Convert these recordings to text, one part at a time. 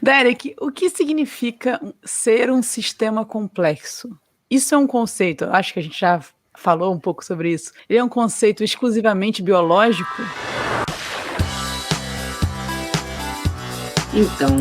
Derek, o que significa ser um sistema complexo? Isso é um conceito, acho que a gente já falou um pouco sobre isso. Ele é um conceito exclusivamente biológico? Então,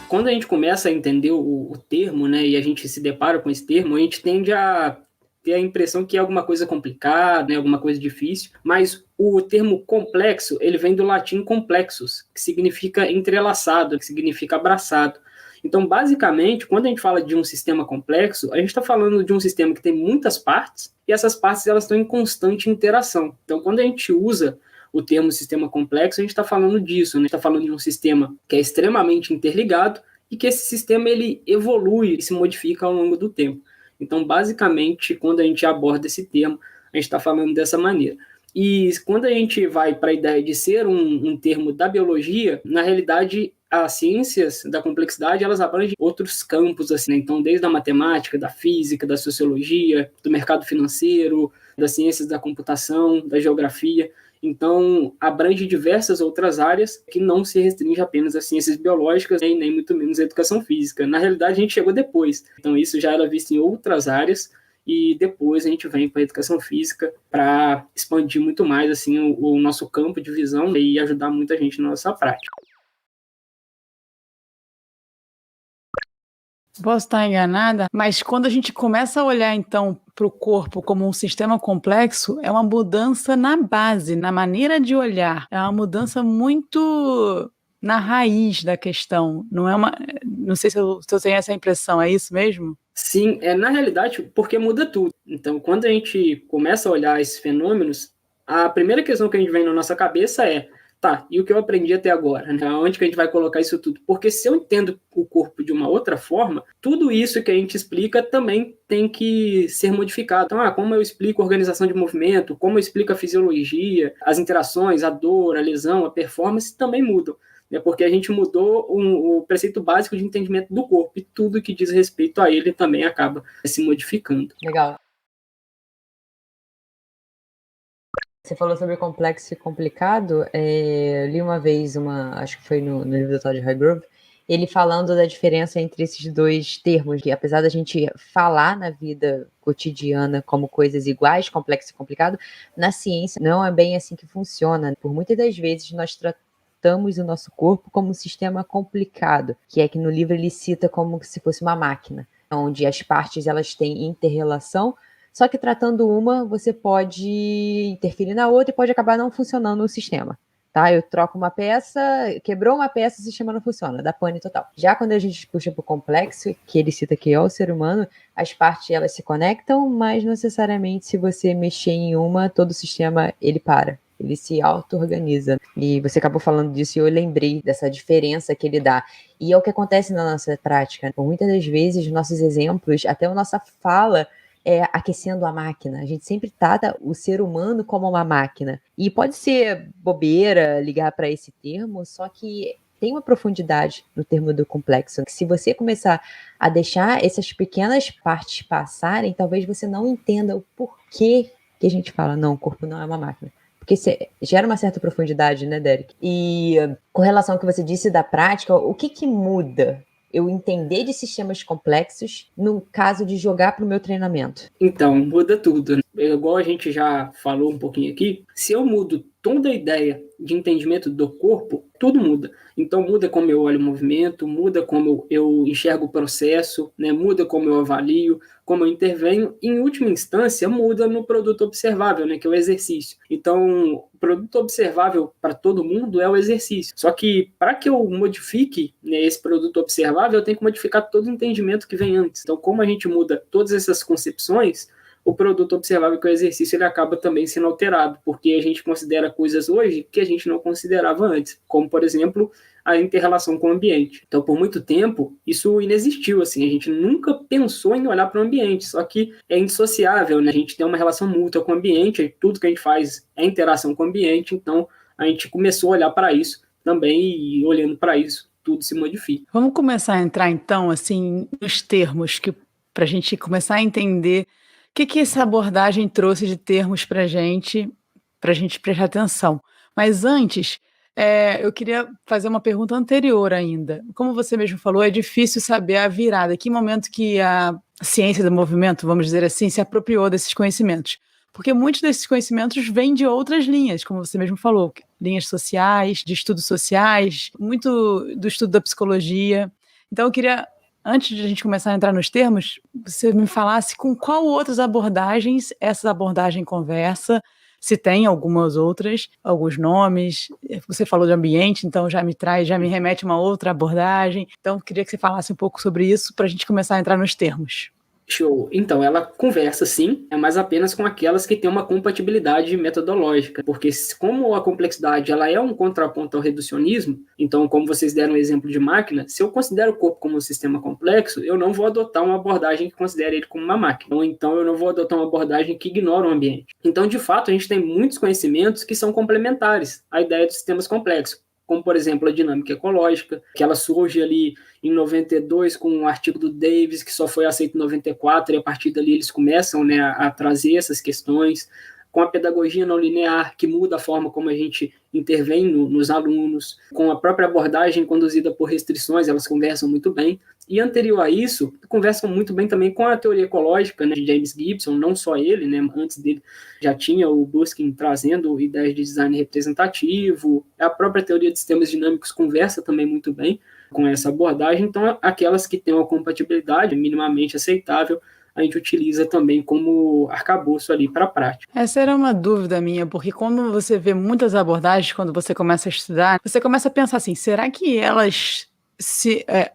quando a gente começa a entender o termo, né, e a gente se depara com esse termo, a gente tende a ter a impressão que é alguma coisa complicada, né, alguma coisa difícil, mas o termo complexo, ele vem do latim complexus, que significa entrelaçado, que significa abraçado. Então, basicamente, quando a gente fala de um sistema complexo, a gente está falando de um sistema que tem muitas partes, e essas partes elas estão em constante interação. Então, quando a gente usa o termo sistema complexo, a gente está falando disso, né? A gente está falando de um sistema que é extremamente interligado e que esse sistema ele evolui e se modifica ao longo do tempo. Então, basicamente, quando a gente aborda esse termo, a gente está falando dessa maneira. E quando a gente vai para a ideia de ser um termo da biologia, na realidade, as ciências da complexidade, elas abrangem outros campos, assim, né? Então, desde a matemática, da física, da sociologia, do mercado financeiro, das ciências da computação, da geografia. Então, abrange diversas outras áreas que não se restringe apenas às ciências biológicas, né, e nem muito menos à educação física. Na realidade, a gente chegou depois. Então, isso já era visto em outras áreas e depois a gente vem para a educação física para expandir muito mais assim o nosso campo de visão e ajudar muita gente na nossa prática. Posso estar enganada, mas quando a gente começa a olhar então para o corpo como um sistema complexo, é uma mudança na base, na maneira de olhar. É uma mudança muito na raiz da questão. Não sei se eu tenho essa impressão, é isso mesmo? Sim, na realidade, porque muda tudo. Então, quando a gente começa a olhar esses fenômenos, a primeira questão que a gente vem na nossa cabeça é, tá, e o que eu aprendi até agora? Né? Onde que a gente vai colocar isso tudo? Porque se eu entendo o corpo de uma outra forma, tudo isso que a gente explica também tem que ser modificado. Então, como eu explico a organização de movimento, como eu explico a fisiologia, as interações, a dor, a lesão, a performance, também mudam. Porque a gente mudou o preceito básico de entendimento do corpo e tudo que diz respeito a ele também acaba se modificando. Legal. Você falou sobre complexo e complicado. Eu li uma vez, acho que foi no livro do Todd Highgrove, ele falando da diferença entre esses dois termos, que apesar da gente falar na vida cotidiana como coisas iguais, complexo e complicado, na ciência não é bem assim que funciona. Por muitas das vezes nós tratamos o nosso corpo como um sistema complicado, que é que no livro ele cita como se fosse uma máquina, onde as partes elas têm interrelação, só que tratando uma, você pode interferir na outra e pode acabar não funcionando o sistema. Tá? Eu troco uma peça, quebrou uma peça, o sistema não funciona, dá pane total. Já quando a gente puxa para o complexo, que ele cita que é o ser humano, as partes elas se conectam, mas necessariamente se você mexer em uma, todo o sistema ele para. Ele se auto-organiza. E você acabou falando disso e eu lembrei dessa diferença que ele dá. E é o que acontece na nossa prática. Por muitas das vezes, nossos exemplos, até a nossa fala, aquecendo a máquina. A gente sempre trata o ser humano como uma máquina. E pode ser bobeira ligar para esse termo, só que tem uma profundidade no termo do complexo. Se você começar a deixar essas pequenas partes passarem, talvez você não entenda o porquê que a gente fala, não, o corpo não é uma máquina. Porque gera uma certa profundidade, né, Derek? E com relação ao que você disse da prática, o que muda eu entender de sistemas complexos no caso de jogar para o meu treinamento? Então, muda tudo. Né? Igual a gente já falou um pouquinho aqui, se eu mudo toda a ideia de entendimento do corpo, tudo muda. Então, muda como eu olho o movimento, muda como eu enxergo o processo, né? Muda como eu avalio, como eu intervenho. E, em última instância, muda no produto observável, né? Que é o exercício. Então, o produto observável para todo mundo é o exercício. Só que, para que eu modifique, né, esse produto observável, eu tenho que modificar todo o entendimento que vem antes. Então, como a gente muda todas essas concepções, o produto observável que é o exercício ele acaba também sendo alterado, porque a gente considera coisas hoje que a gente não considerava antes, como, por exemplo, a inter-relação com o ambiente. Então, por muito tempo, isso inexistiu, assim, a gente nunca pensou em olhar para o ambiente, só que é indissociável, né? A gente tem uma relação mútua com o ambiente, tudo que a gente faz é interação com o ambiente, então a gente começou a olhar para isso também e olhando para isso, tudo se modifica. Vamos começar a entrar, então, assim, nos termos, para a gente começar a entender o que essa abordagem trouxe de termos para a gente prestar atenção. Mas antes, Eu queria fazer uma pergunta anterior ainda. Como você mesmo falou, é difícil saber a virada, que momento que a ciência do movimento, vamos dizer assim, se apropriou desses conhecimentos. Porque muitos desses conhecimentos vêm de outras linhas, como você mesmo falou, linhas sociais, de estudos sociais, muito do estudo da psicologia. Então eu queria, antes de a gente começar a entrar nos termos, você me falasse com qual outras abordagens essa abordagem conversa, se tem algumas outras, alguns nomes. Você falou de ambiente, então já me remete a uma outra abordagem. Então, queria que você falasse um pouco sobre isso para a gente começar a entrar nos termos. Show. Então, ela conversa sim, mas apenas com aquelas que têm uma compatibilidade metodológica, porque como a complexidade ela é um contraponto ao reducionismo, então, como vocês deram o exemplo de máquina, se eu considero o corpo como um sistema complexo, eu não vou adotar uma abordagem que considere ele como uma máquina, ou então eu não vou adotar uma abordagem que ignora o ambiente. Então, de fato, a gente tem muitos conhecimentos que são complementares à ideia de sistemas complexos, como, por exemplo, a dinâmica ecológica, que ela surge ali em 92 com um artigo do Davis, que só foi aceito em 94, e a partir dali eles começam, né, a trazer essas questões, com a pedagogia não linear, que muda a forma como a gente intervém nos alunos, com a própria abordagem conduzida por restrições, elas conversam muito bem. E anterior a isso, conversam muito bem também com a teoria ecológica, né, de James Gibson, não só ele, né, antes dele já tinha o Buskin trazendo ideias de design representativo, a própria teoria de sistemas dinâmicos conversa também muito bem com essa abordagem, então aquelas que têm uma compatibilidade minimamente aceitável, a gente utiliza também como arcabouço ali para a prática. Essa era uma dúvida minha, porque quando você vê muitas abordagens, quando você começa a estudar, você começa a pensar assim, será que elas,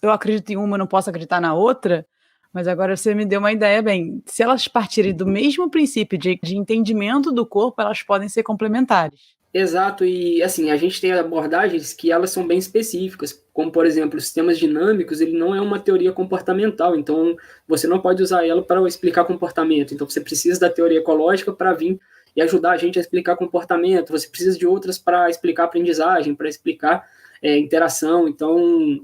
eu acredito em uma, não posso acreditar na outra? Mas agora você me deu uma ideia, bem, se elas partirem do mesmo princípio de entendimento do corpo, elas podem ser complementares. Exato, e assim, a gente tem abordagens que elas são bem específicas, como por exemplo, sistemas dinâmicos, ele não é uma teoria comportamental, então você não pode usar ela para explicar comportamento, então você precisa da teoria ecológica para vir e ajudar a gente a explicar comportamento, você precisa de outras para explicar aprendizagem, para explicar interação, então